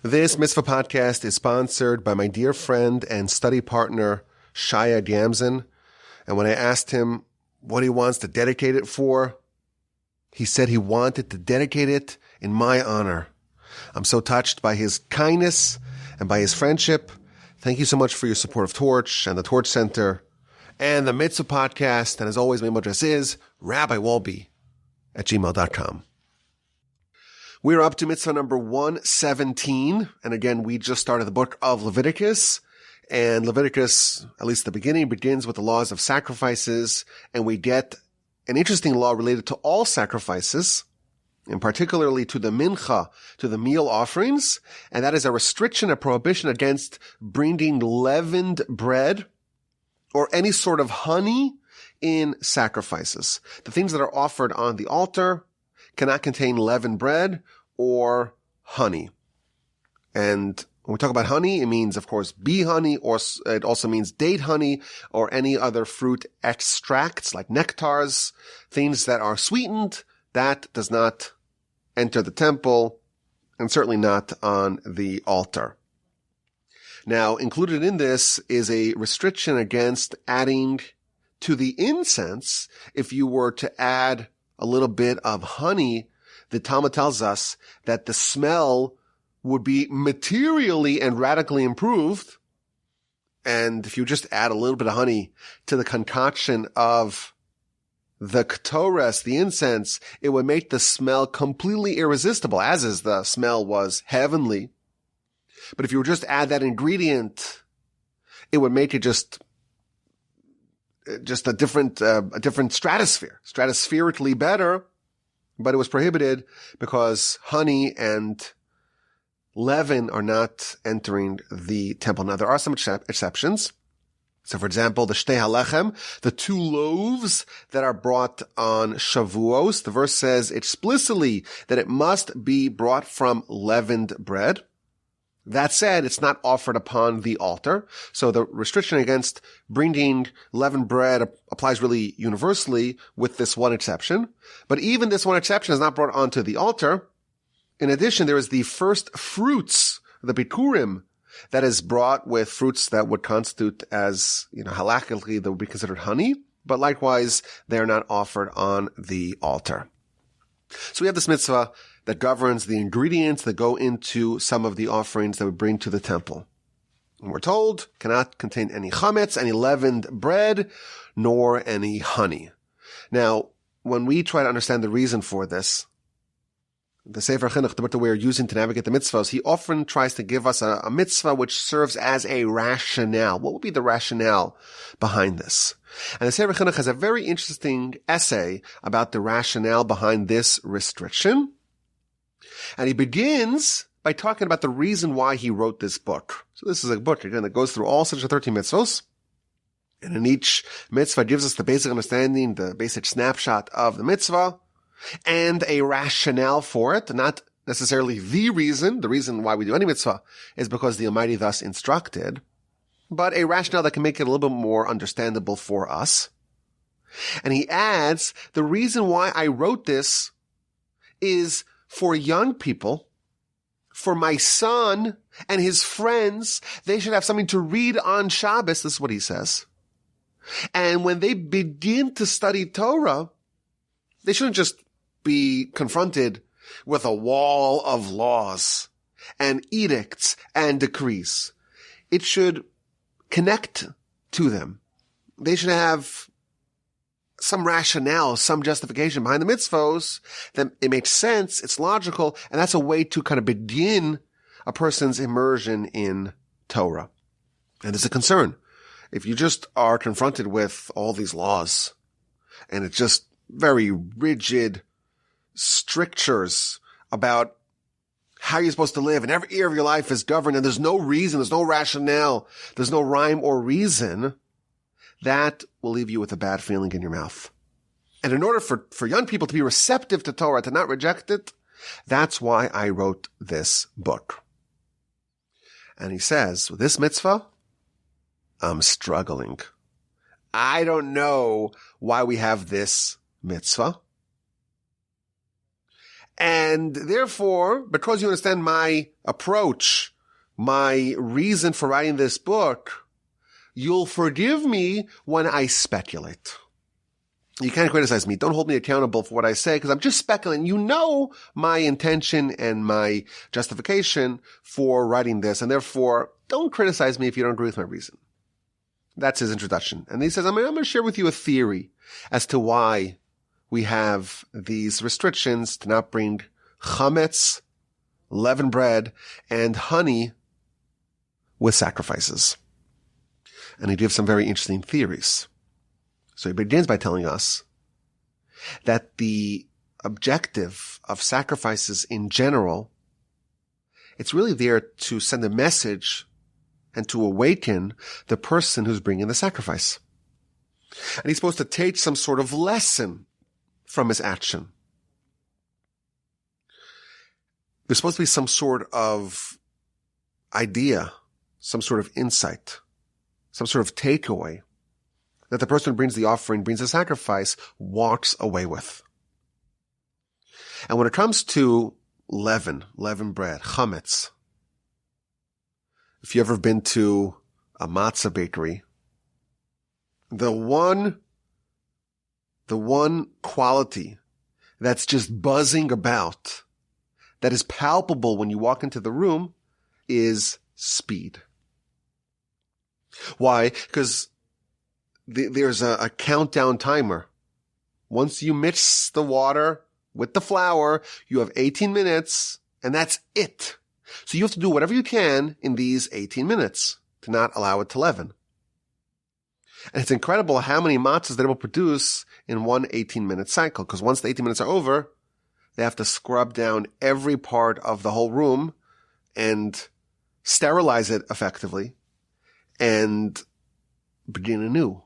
This Mitzvah podcast is sponsored by my dear friend and study partner, Shaya Gamzin. And when I asked him what he wants to dedicate it for, he said he wanted to dedicate it in my honor. I'm so touched by his kindness and by his friendship. Thank you so much for your support of Torch and the Torch Center and the Mitzvah podcast. And as always, my email address is rabbiwolbe@gmail.com. We're up to mitzvah number 117. And again, we just started the book of Leviticus. And Leviticus, at least the beginning, begins with the laws of sacrifices. And we get an interesting law related to all sacrifices, and particularly to the mincha, to the meal offerings. And that is a restriction, a prohibition against bringing leavened bread or any sort of honey in sacrifices. The things that are offered on the altar cannot contain leavened bread or honey. And when we talk about honey, it means, of course, bee honey, or it also means date honey or any other fruit extracts like nectars, things that are sweetened. That does not enter the temple and certainly not on the altar. Now, included in this is a restriction against adding to the incense. If you were to add a little bit of honey, the Talmud tells us that the smell would be materially and radically improved. And if you just add a little bit of honey to the concoction of the ketores, the incense, it would make the smell completely irresistible, as is the smell was heavenly. But if you were just add that ingredient, it would make it just a different stratosphere, stratospherically better. But it was prohibited because honey and leaven are not entering the temple. Now, there are some exceptions. So, for example, the shtei halechem, the two loaves that are brought on Shavuos, the verse says explicitly that it must be brought from leavened bread. That said, it's not offered upon the altar. So the restriction against bringing leavened bread applies really universally with this one exception. But even this one exception is not brought onto the altar. In addition, there is the first fruits, the bikurim, that is brought with fruits that would constitute as, halachically, that would be considered honey. But likewise, they are not offered on the altar. So we have this mitzvah that governs the ingredients that go into some of the offerings that we bring to the temple. And we're told cannot contain any chametz, any leavened bread, nor any honey. Now, when we try to understand the reason for this, the Sefer Chinuch, the book that we're using to navigate the mitzvahs, he often tries to give us a mitzvah which serves as a rationale. What would be the rationale behind this? And the Sefer Chinuch has a very interesting essay about the rationale behind this restriction. And he begins by talking about the reason why he wrote this book. So this is a book, again, that goes through all 613 mitzvos. And in each mitzvah gives us the basic understanding, the basic snapshot of the mitzvah, and a rationale for it. Not necessarily the reason why we do any mitzvah is because the Almighty thus instructed, but a rationale that can make it a little bit more understandable for us. And he adds, the reason why I wrote this is for young people, for my son and his friends. They should have something to read on Shabbos. This is what he says. And when they begin to study Torah, they shouldn't just be confronted with a wall of laws and edicts and decrees. It should connect to them. They should have some rationale, some justification behind the mitzvos, that it makes sense, it's logical, and that's a way to kind of begin a person's immersion in Torah. And there's a concern. If you just are confronted with all these laws, and it's just very rigid strictures about how you're supposed to live, and every area of your life is governed, and there's no reason, there's no rationale, there's no rhyme or reason, that will leave you with a bad feeling in your mouth. And in order for young people to be receptive to Torah, to not reject it, that's why I wrote this book. And he says, with this mitzvah, I'm struggling. I don't know why we have this mitzvah. And therefore, because you understand my approach, my reason for writing this book, you'll forgive me when I speculate. You can't criticize me. Don't hold me accountable for what I say, because I'm just speculating. You know my intention and my justification for writing this, and therefore, don't criticize me if you don't agree with my reason. That's his introduction. And he says, I'm going to share with you a theory as to why we have these restrictions to not bring chametz, leavened bread, and honey with sacrifices. And he gives some very interesting theories. So he begins by telling us that the objective of sacrifices in general, it's really there to send a message and to awaken the person who's bringing the sacrifice. And he's supposed to take some sort of lesson from his action. There's supposed to be some sort of idea, some sort of insight, some sort of takeaway that the person who brings the offering, brings the sacrifice, walks away with. And when it comes to leavened bread, chametz, if you've ever been to a matzah bakery, the one quality that's just buzzing about, that is palpable when you walk into the room, is speed. Why? Because there's a countdown timer. Once you mix the water with the flour, you have 18 minutes, and that's it. So you have to do whatever you can in these 18 minutes to not allow it to leaven. And it's incredible how many matzahs they're able to produce in one 18-minute cycle, because once the 18 minutes are over, they have to scrub down every part of the whole room and sterilize it effectively and begin anew.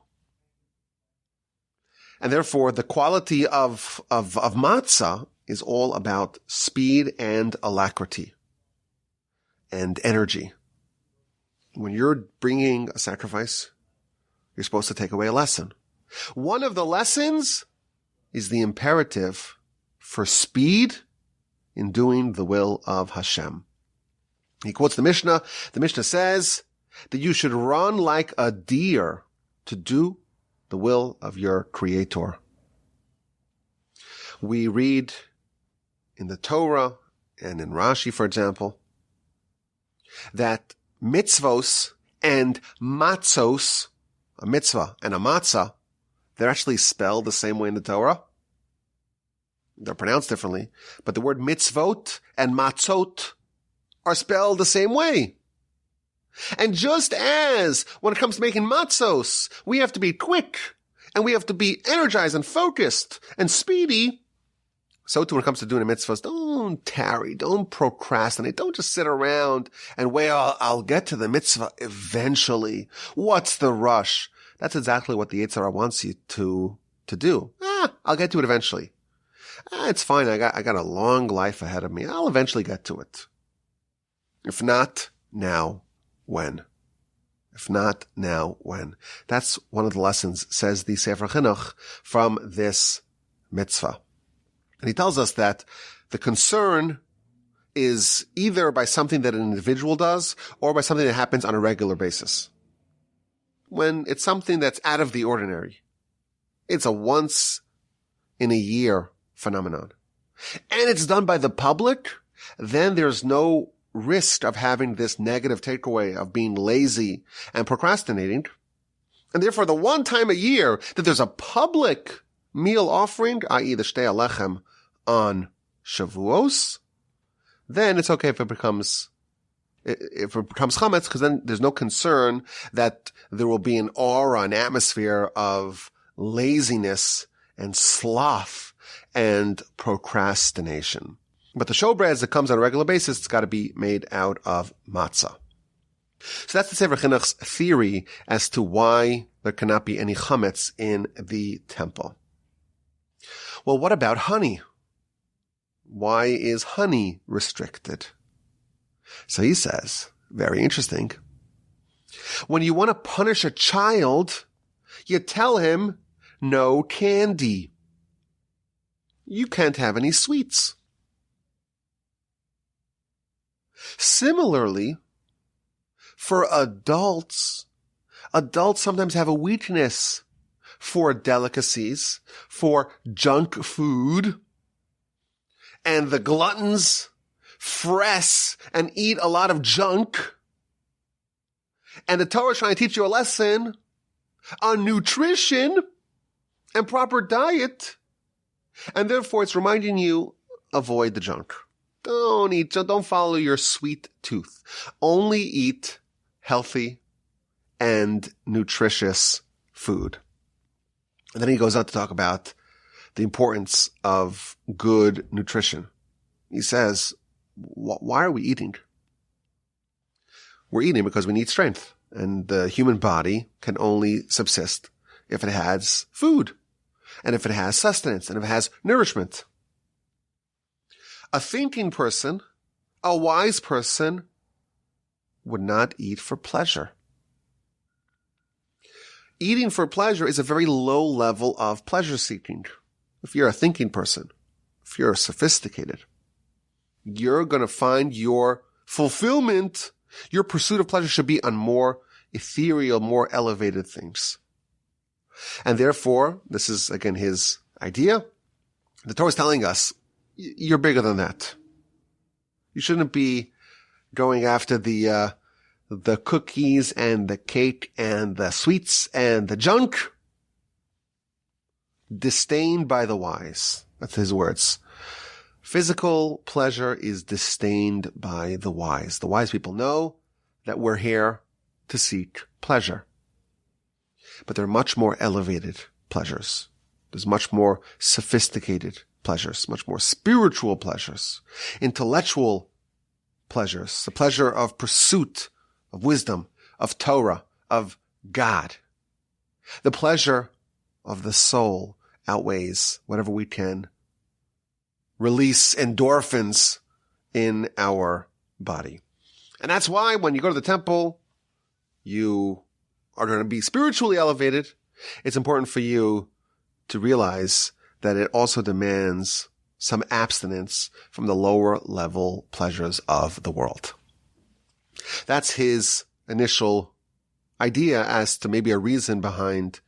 And therefore, the quality of matzah is all about speed and alacrity and energy. When you're bringing a sacrifice, you're supposed to take away a lesson. One of the lessons is the imperative for speed in doing the will of Hashem. He quotes the Mishnah. The Mishnah says that you should run like a deer to do the will of your Creator. We read in the Torah and in Rashi, for example, that mitzvos and matzos, a mitzvah and a matzah, they're actually spelled the same way in the Torah. They're pronounced differently, but the word mitzvot and matzot are spelled the same way. And just as when it comes to making matzos, we have to be quick and we have to be energized and focused and speedy, so too when it comes to doing the mitzvahs, don't tarry, don't procrastinate, don't just sit around and wait, I'll get to the mitzvah eventually. What's the rush? That's exactly what the Yetzer Hara wants you to do. I'll get to it eventually. It's fine, I got a long life ahead of me. I'll eventually get to it. If not now, when? If not now, when? That's one of the lessons, says the Sefer Chinuch, from this mitzvah. And he tells us that the concern is either by something that an individual does or by something that happens on a regular basis. When it's something that's out of the ordinary, it's a once in a year phenomenon, and it's done by the public, then there's no risk of having this negative takeaway of being lazy and procrastinating. And therefore, the one time a year that there's a public meal offering, i.e. the Shtei Alechem on Shavuos, then it's okay if it becomes chametz, because then there's no concern that there will be an aura, an atmosphere of laziness and sloth and procrastination. But the showbreads that comes on a regular basis, it's got to be made out of matzah. So that's the Sefer Chinuch's theory as to why there cannot be any chametz in the temple. Well, what about honey? Why is honey restricted? So he says, very interesting. When you want to punish a child, you tell him no candy. You can't have any sweets. Similarly, for adults sometimes have a weakness for delicacies, for junk food, and the gluttons fress and eat a lot of junk. And the Torah is trying to teach you a lesson on nutrition and proper diet. And therefore it's reminding you, avoid the junk. Don't follow your sweet tooth. Only eat healthy and nutritious food. And then he goes on to talk about the importance of good nutrition. He says, why are we eating? We're eating because we need strength. And the human body can only subsist if it has food, and if it has sustenance, and if it has nourishment. A thinking person, a wise person, would not eat for pleasure. Eating for pleasure is a very low level of pleasure seeking. If you're a thinking person, if you're sophisticated, you're going to find your fulfillment, your pursuit of pleasure should be on more ethereal, more elevated things. And therefore, this is again his idea. The Torah is telling us, you're bigger than that. You shouldn't be going after the cookies and the cake and the sweets and the junk. Disdained by the wise. That's his words. Physical pleasure is disdained by the wise. The wise people know that we're here to seek pleasure. But there are much more elevated pleasures. There's much more sophisticated pleasures, much more spiritual pleasures, intellectual pleasures, the pleasure of pursuit, of wisdom, of Torah, of God. The pleasure of the soul outweighs whatever we can release endorphins in our body. And that's why when you go to the temple, you are going to be spiritually elevated. It's important for you to realize that it also demands some abstinence from the lower level pleasures of the world. That's his initial idea as to maybe a reason behind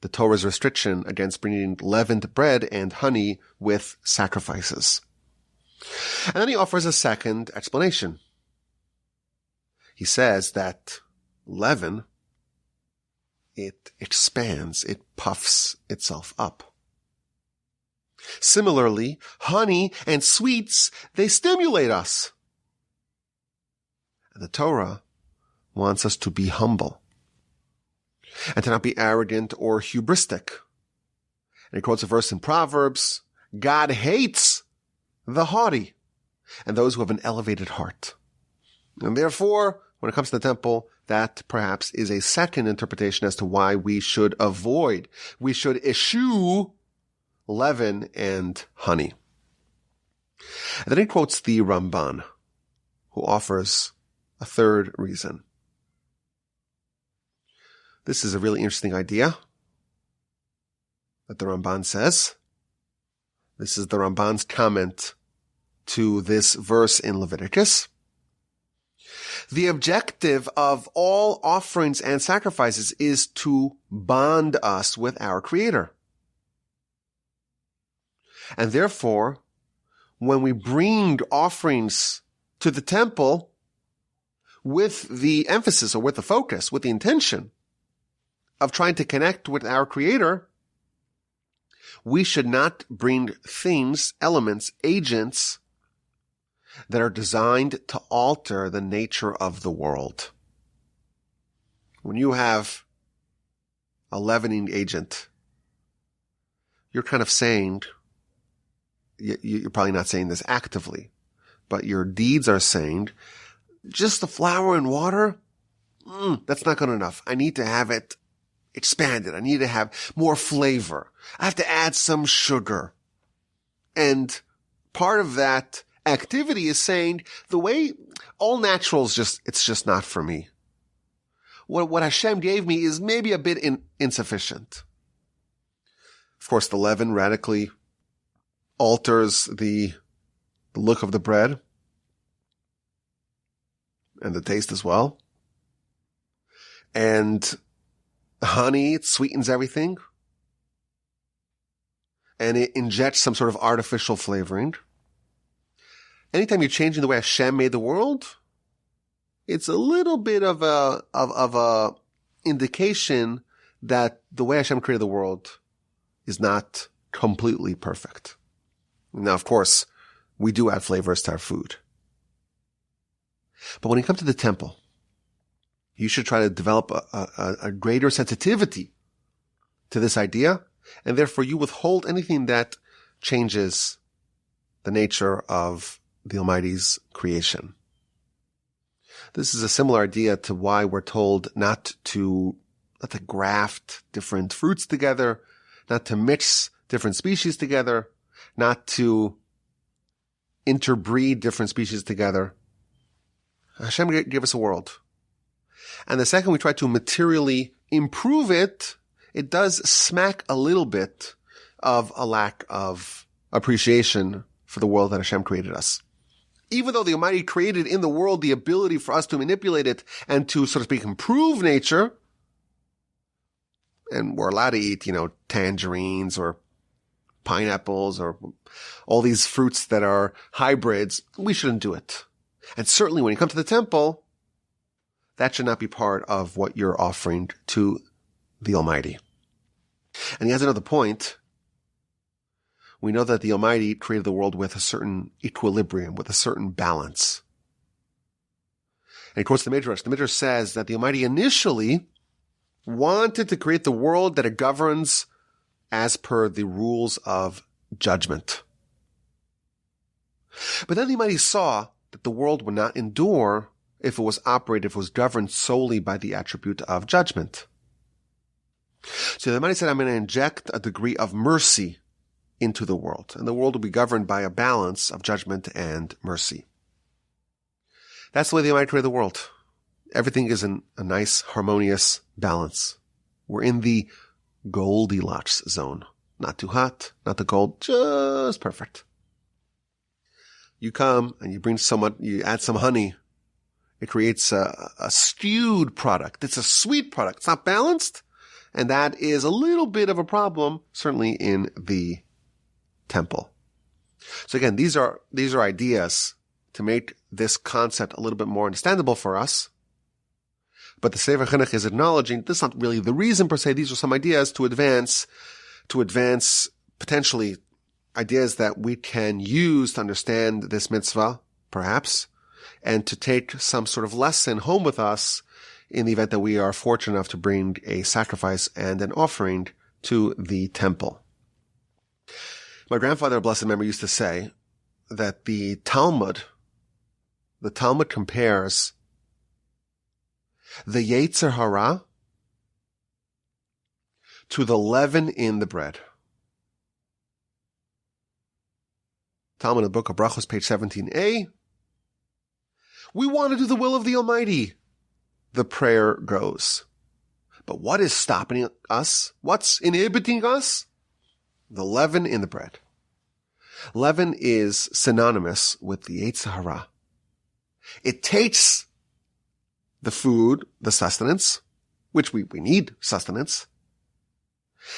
the Torah's restriction against bringing leavened bread and honey with sacrifices. And then he offers a second explanation. He says that leaven, it expands, it puffs itself up. Similarly, honey and sweets, they stimulate us. And the Torah wants us to be humble and to not be arrogant or hubristic. And he quotes a verse in Proverbs, God hates the haughty and those who have an elevated heart. And therefore, when it comes to the temple, that perhaps is a second interpretation as to why we should eschew leaven and honey. And then he quotes the Ramban, who offers a third reason. This is a really interesting idea that the Ramban says. This is the Ramban's comment to this verse in Leviticus. The objective of all offerings and sacrifices is to bond us with our Creator. And therefore, when we bring offerings to the temple with the emphasis or with the focus, with the intention of trying to connect with our Creator, we should not bring things, elements, agents that are designed to alter the nature of the world. When you have a leavening agent, you're kind of saying, you're probably not saying this actively, but your deeds are saying, just the flour and water, that's not good enough. I need to have it expanded. I need to have more flavor. I have to add some sugar. And part of that activity is saying the way all natural is it's just not for me. What Hashem gave me is maybe a bit insufficient. Of course, the leaven radically alters the look of the bread. and the taste as well. And honey, it sweetens everything. And it injects some sort of artificial flavoring. Anytime you're changing the way Hashem made the world, it's a little bit of a indication that the way Hashem created the world is not completely perfect. Now, of course, we do add flavors to our food. But when you come to the temple, you should try to develop a greater sensitivity to this idea, and therefore you withhold anything that changes the nature of the Almighty's creation. This is a similar idea to why we're told not to graft different fruits together, not to mix different species together, not to interbreed different species together. Hashem gave us a world. And the second we try to materially improve it, it does smack a little bit of a lack of appreciation for the world that Hashem created us. Even though the Almighty created in the world the ability for us to manipulate it and to, so to speak, improve nature, and we're allowed to eat, tangerines or pineapples or all these fruits that are hybrids, we shouldn't do it. And certainly when you come to the temple, that should not be part of what you're offering to the Almighty. And he has another point. We know that the Almighty created the world with a certain equilibrium, with a certain balance. And he quotes the Midrash. The Midrash says that the Almighty initially wanted to create the world that it governs as per the rules of judgment. But then the Almighty saw that the world would not endure if it was governed solely by the attribute of judgment. So the Almighty said, I'm going to inject a degree of mercy into the world, and the world will be governed by a balance of judgment and mercy. That's the way the Almighty created the world. Everything is in a nice, harmonious balance. We're in the Goldilocks zone. Not too hot, not too cold, just perfect. You come and you add some honey. It creates a stewed product. It's a sweet product. It's not balanced. And that is a little bit of a problem, certainly in the temple. So again, these are ideas to make this concept a little bit more understandable for us. But the Sefer Chinuch is acknowledging this is not really the reason per se. These are some ideas to advance potentially ideas that we can use to understand this mitzvah, perhaps, and to take some sort of lesson home with us in the event that we are fortunate enough to bring a sacrifice and an offering to the temple. My grandfather, blessed memory, used to say that the Talmud compares the Yetzer Hara to the leaven in the bread. Talmud in the book of Brachos, page 17a. We want to do the will of the Almighty, the prayer goes. But what is stopping us? What's inhibiting us? The leaven in the bread. Leaven is synonymous with the Yetzer Hara. It takes the food, the sustenance, which we need sustenance,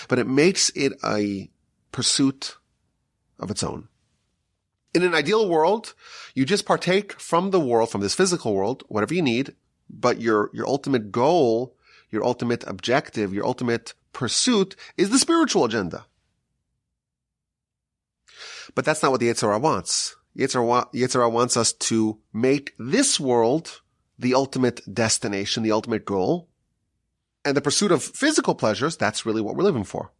but it makes it a pursuit of its own. In an ideal world, you just partake from the world, from this physical world, whatever you need, but your ultimate goal, your ultimate objective, your ultimate pursuit is the spiritual agenda. But that's not what the Yetzer Hara wants. Yetzer Hara wants us to make this world the ultimate destination, the ultimate goal. And the pursuit of physical pleasures, that's really what we're living for.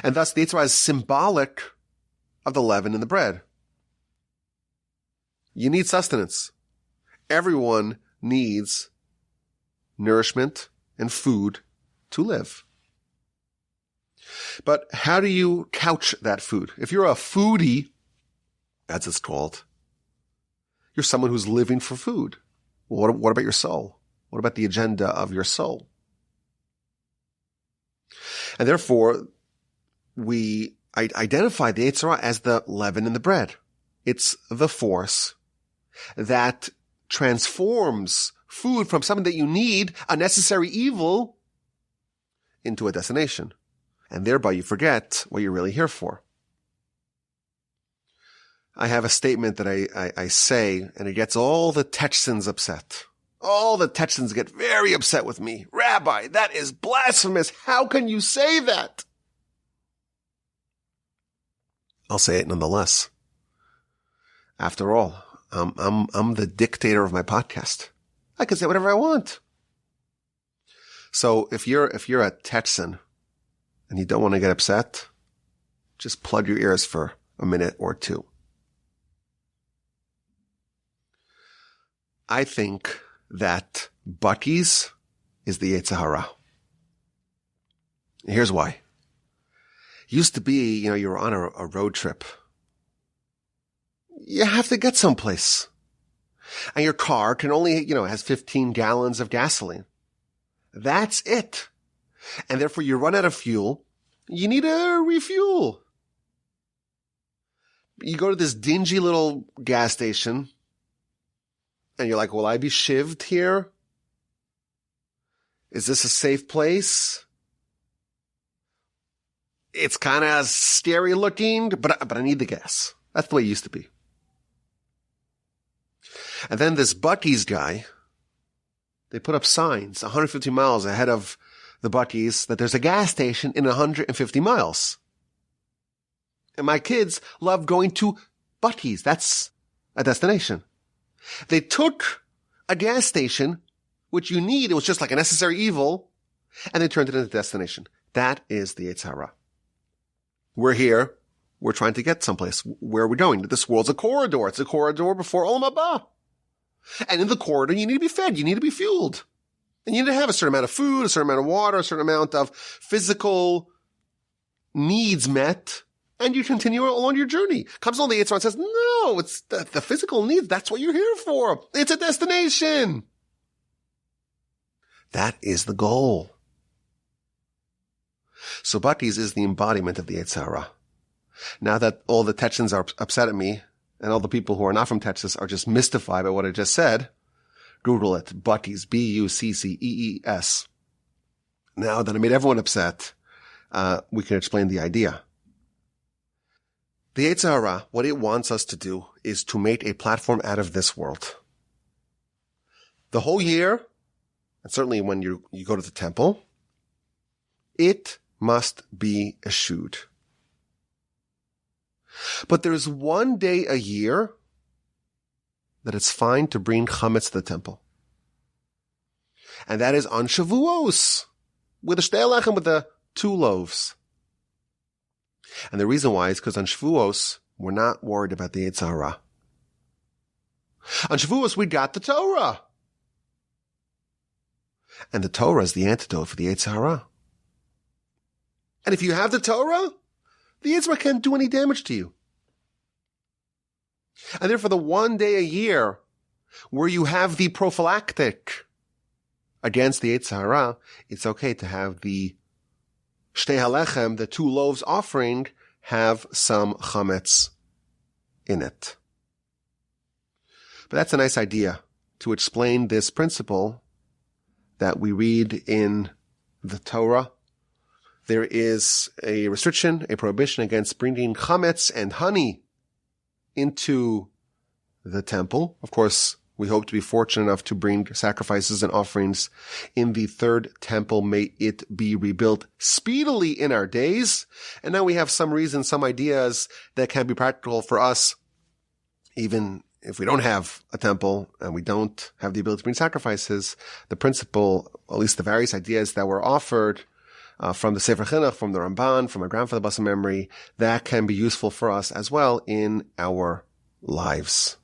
And thus the Yetzer Hara is symbolic of the leaven in the bread. You need sustenance. Everyone needs nourishment and food to live. But how do you couch that food? If you're a foodie, as it's called, you're someone who's living for food. What about your soul? What about the agenda of your soul? And therefore, we identify the Yetzer Hara as the leaven in the bread. It's the force that transforms food from something that you need, a necessary evil, into a destination. And thereby you forget what you're really here for. I have a statement that I say, and it gets all the Techsons upset. All the Techsons get very upset with me. Rabbi, that is blasphemous. How can you say that? I'll say it nonetheless. After all, I'm the dictator of my podcast. I can say whatever I want. So if you're a Techson and you don't want to get upset, just plug your ears for a minute or two. I think that Buc-ee's is the Yetzer Hara. Here's why. Used to be, you were on a road trip. You have to get someplace. And your car can only, has 15 gallons of gasoline. That's it. And therefore you run out of fuel. You need to refuel. You go to this dingy little gas station. And you're like, will I be shivved here? Is this a safe place? It's kind of scary looking, but I need the gas. That's the way it used to be. And then this Buc-ee's guy, they put up signs 150 miles ahead of the Buc-ee's that there's a gas station in 150 miles. And my kids love going to Buc-ee's. That's a destination. They took a gas station, which you need, it was just like a necessary evil, and they turned it into a destination. That is the Yetzer Hara. We're here. We're trying to get someplace. Where are we going? This world's a corridor. It's a corridor before Olam Haba. And in the corridor, you need to be fed. You need to be fueled. And you need to have a certain amount of food, a certain amount of water, a certain amount of physical needs met. And you continue along your journey. Comes along the Yetzer Hara and says, no, it's the physical needs. That's what you're here for. It's a destination. That is the goal. So Buc-ee's is the embodiment of the Yetzer Hara. Now that all the Techsons are upset at me, and all the people who are not from Texas are just mystified by what I just said, Google it. Buc-ee's, Buccees. Now that I made everyone upset, we can explain the idea. The Yetzer Hara, what it wants us to do is to make a platform out of this world. The whole year, and certainly when you go to the temple, it must be eschewed. But there's one day a year that it's fine to bring chametz to the temple. And that is on Shavuos, with the shtei lechem, with the 2 loaves. And the reason why is because on Shavuos, we're not worried about the Yetzer Hara. On Shavuos, we got the Torah. And the Torah is the antidote for the Yetzer Hara. And if you have the Torah, the Yetzer Hara can't do any damage to you. And therefore, the one day a year where you have the prophylactic against the Yetzer Hara, it's okay to have the shtei halechem, the 2 loaves offering, have some chametz in it. But that's a nice idea to explain this principle that we read in the Torah. There is a restriction, a prohibition against bringing chametz and honey into the temple. Of course, we hope to be fortunate enough to bring sacrifices and offerings in the 3rd temple. May it be rebuilt speedily in our days. And now we have some reasons, some ideas that can be practical for us, even if we don't have a temple and we don't have the ability to bring sacrifices. The principle, at least the various ideas that were offered from the Sefer Chinuch, from the Ramban, from my grandfather Basa memory, that can be useful for us as well in our lives.